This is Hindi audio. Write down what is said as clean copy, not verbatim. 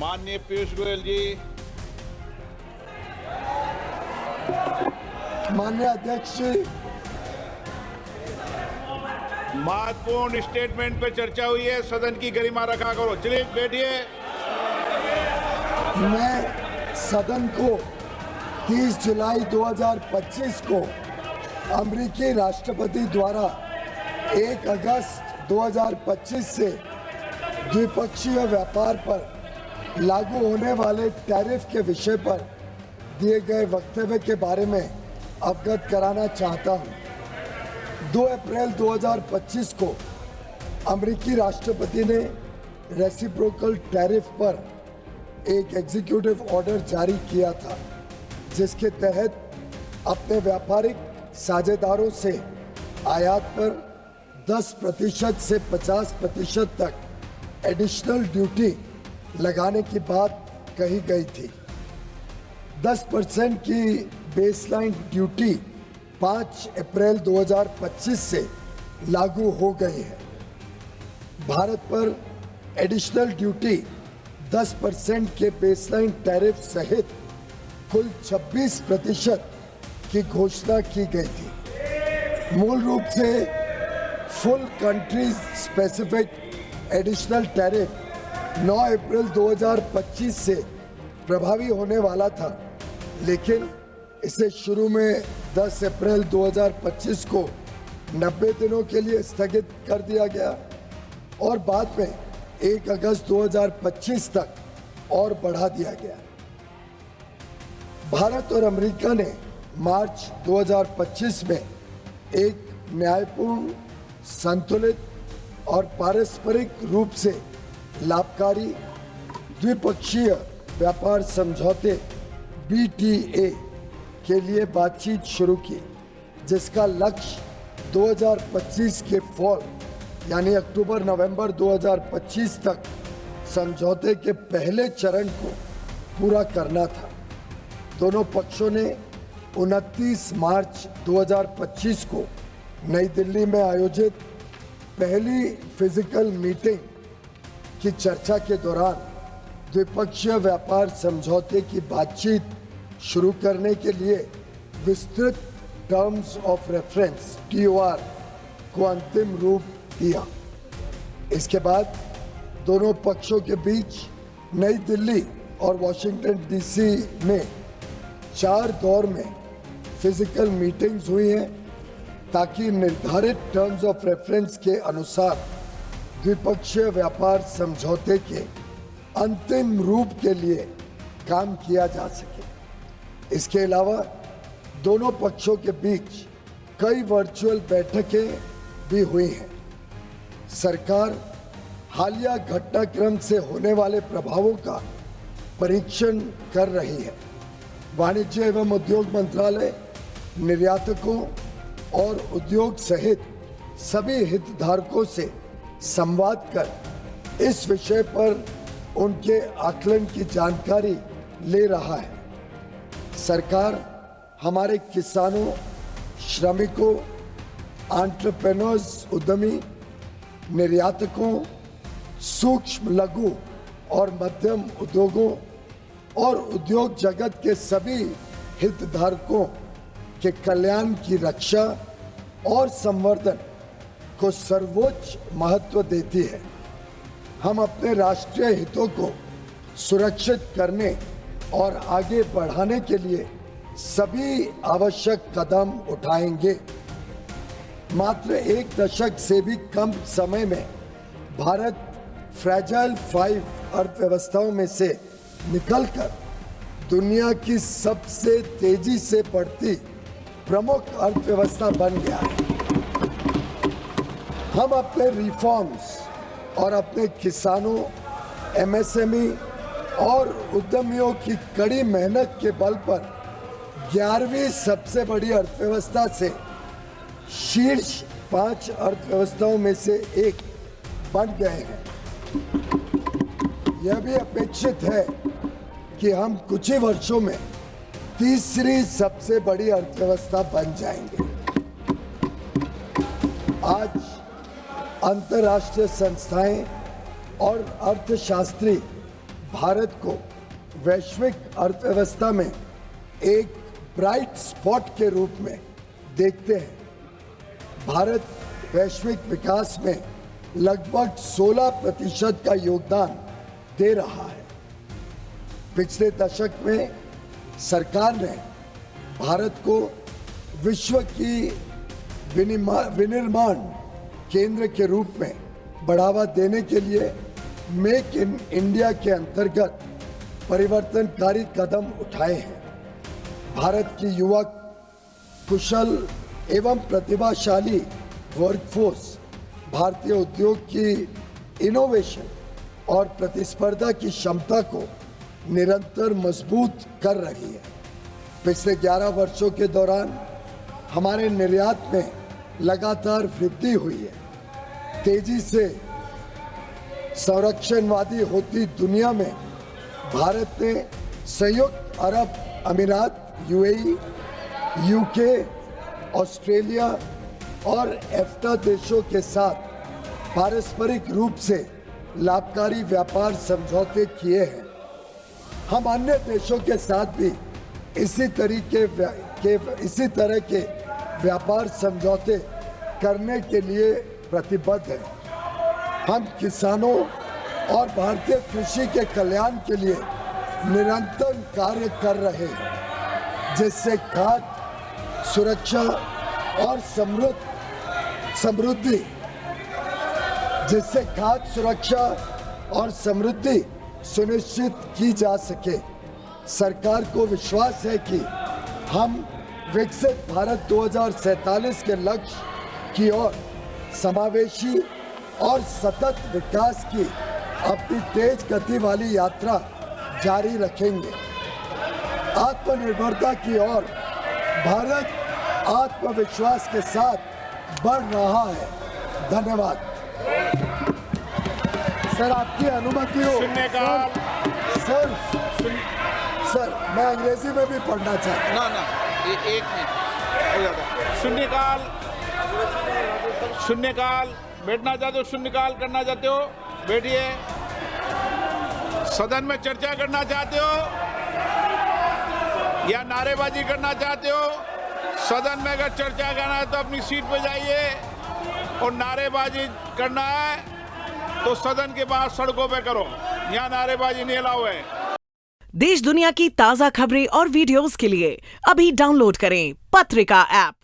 माननीय पीयूष गोयल जी। माननीय अध्यक्ष जी, महत्वपूर्ण स्टेटमेंट पे चर्चा हुई है, सदन की गरिमा रखा करो। चलिए बैठिए। मैं सदन को 30 जुलाई 2025 को अमेरिकी राष्ट्रपति द्वारा 1 अगस्त 2025 से द्विपक्षीय व्यापार पर लागू होने वाले टैरिफ के विषय पर दिए गए वक्तव्य के बारे में अवगत कराना चाहता हूं। 2 अप्रैल 2025 को अमेरिकी राष्ट्रपति ने रेसिप्रोकल टैरिफ पर एक एग्जीक्यूटिव ऑर्डर जारी किया था, जिसके तहत अपने व्यापारिक साझेदारों से आयात पर 10% से 50% तक एडिशनल ड्यूटी लगाने की बात कही गई थी। 10% की बेसलाइन ड्यूटी 5 अप्रैल 2025 से लागू हो गई है। भारत पर एडिशनल ड्यूटी 10% के बेसलाइन टैरिफ सहित कुल 26% की घोषणा की गई थी। मूल रूप से full country specific additional tariff 9 अप्रैल 2025 से प्रभावी होने वाला था, लेकिन इसे शुरू में 10 अप्रैल 2025 को 90 दिनों के लिए स्थगित कर दिया गया और बाद में 1 अगस्त 2025 तक और बढ़ा दिया गया। भारत और अमेरिका ने मार्च 2025 में एक न्यायपूर्ण, संतुलित और पारस्परिक रूप से लाभकारी द्विपक्षीय व्यापार समझौते BTA के लिए बातचीत शुरू की, जिसका लक्ष्य 2025 के फॉल यानी अक्टूबर-नवंबर 2025 तक समझौते के पहले चरण को पूरा करना था। दोनों पक्षों ने 29 मार्च 2025 को नई दिल्ली में आयोजित पहली फिजिकल मीटिंग की चर्चा के दौरान द्विपक्षीय व्यापार समझौते की बातचीत शुरू करने के लिए विस्तृत टर्म्स ऑफ रेफरेंस TOR को अंतिम रूप दिया। इसके बाद दोनों पक्षों के बीच नई दिल्ली और वॉशिंगटन DC में 4 दौर में फिजिकल मीटिंग्स हुई हैं, ताकि निर्धारित टर्म्स ऑफ रेफरेंस के अनुसार द्विपक्षीय व्यापार समझौते के अंतिम रूप के लिए काम किया जा सके। इसके अलावा दोनों पक्षों के बीच कई वर्चुअल बैठकें भी हुई हैं। सरकार हालिया घटनाक्रम से होने वाले प्रभावों का परीक्षण कर रही है। वाणिज्य एवं उद्योग मंत्रालय निर्यातकों और उद्योग सहित सभी हितधारकों से संवाद कर इस विषय पर उनके आकलन की जानकारी ले रहा है। सरकार हमारे किसानों, श्रमिकों, एंटरप्रेन्योर्स, उद्यमी, निर्यातकों, सूक्ष्म, लघु और मध्यम उद्योगों और उद्योग जगत के सभी हितधारकों के कल्याण की रक्षा और संवर्धन को सर्वोच्च महत्व देती है। हम अपने राष्ट्रीय हितों को सुरक्षित करने और आगे बढ़ाने के लिए सभी आवश्यक कदम उठाएंगे। मात्र 1 दशक से भी कम समय में भारत फ्रैजाइल 5 अर्थव्यवस्थाओं में से निकलकर दुनिया की सबसे तेजी से बढ़ती प्रमुख अर्थव्यवस्था बन गया है। हम अपने रिफॉर्म्स और अपने किसानों, MSME और उद्यमियों की कड़ी मेहनत के बल पर 11वीं सबसे बड़ी अर्थव्यवस्था से शीर्ष 5 अर्थव्यवस्थाओं में से एक बन गए हैं। यह भी अपेक्षित है कि हम कुछ ही वर्षों में तीसरी सबसे बड़ी अर्थव्यवस्था बन जाएंगे। आज अंतर्राष्ट्रीय संस्थाएं और अर्थशास्त्री भारत को वैश्विक अर्थव्यवस्था में एक ब्राइट स्पॉट के रूप में देखते हैं। भारत वैश्विक विकास में लगभग 16% का योगदान दे रहा है। पिछले दशक में सरकार ने भारत को विश्व की विनिर्माण केंद्र के रूप में बढ़ावा देने के लिए मेक इन इंडिया के अंतर्गत परिवर्तनकारी कदम उठाए हैं। भारत की युवक कुशल एवं प्रतिभाशाली वर्कफोर्स भारतीय उद्योग की इनोवेशन और प्रतिस्पर्धा की क्षमता को निरंतर मजबूत कर रही है। पिछले 11 वर्षों के दौरान हमारे निर्यात में लगातार वृद्धि हुई है। तेजी से संरक्षणवादी होती दुनिया में भारत ने संयुक्त अरब अमीरात, यूएई, यूके, ऑस्ट्रेलिया और एफ्टा देशों के साथ पारस्परिक रूप से लाभकारी व्यापार समझौते किए हैं। हम अन्य देशों के साथ भी इसी तरह के व्यापार समझौते करने के लिए प्रतिबद्ध हैं। हम किसानों और भारतीय कृषि के कल्याण के लिए निरंतर कार्य कर रहे हैं, जिससे खाद्य सुरक्षा और समृद्धि सुनिश्चित की जा सके। सरकार को विश्वास है कि हम विकसित भारत 2047 के लक्ष्य की ओर समावेशी और सतत विकास की अपनी तेज गति वाली यात्रा जारी रखेंगे। आत्मनिर्भरता की ओर भारत आत्मविश्वास के साथ बढ़ रहा है। धन्यवाद। सर, आपकी अनुमति हो? सर, मैं अंग्रेजी में भी पढ़ना चाहता हूँ। ना एक मिनट हो जाता। शून्यकाल बैठना चाहते हो? शून्यकाल करना चाहते हो? बैठिए। सदन में चर्चा करना चाहते हो या नारेबाजी करना चाहते हो? सदन में अगर चर्चा करना है तो अपनी सीट पर जाइए, और नारेबाजी करना है तो सदन के बाहर सड़कों पे करो। यहाँ नारेबाजी नहीं अलाउ है। देश दुनिया की ताजा खबरें और वीडियोस के लिए अभी डाउनलोड करें पत्रिका ऐप।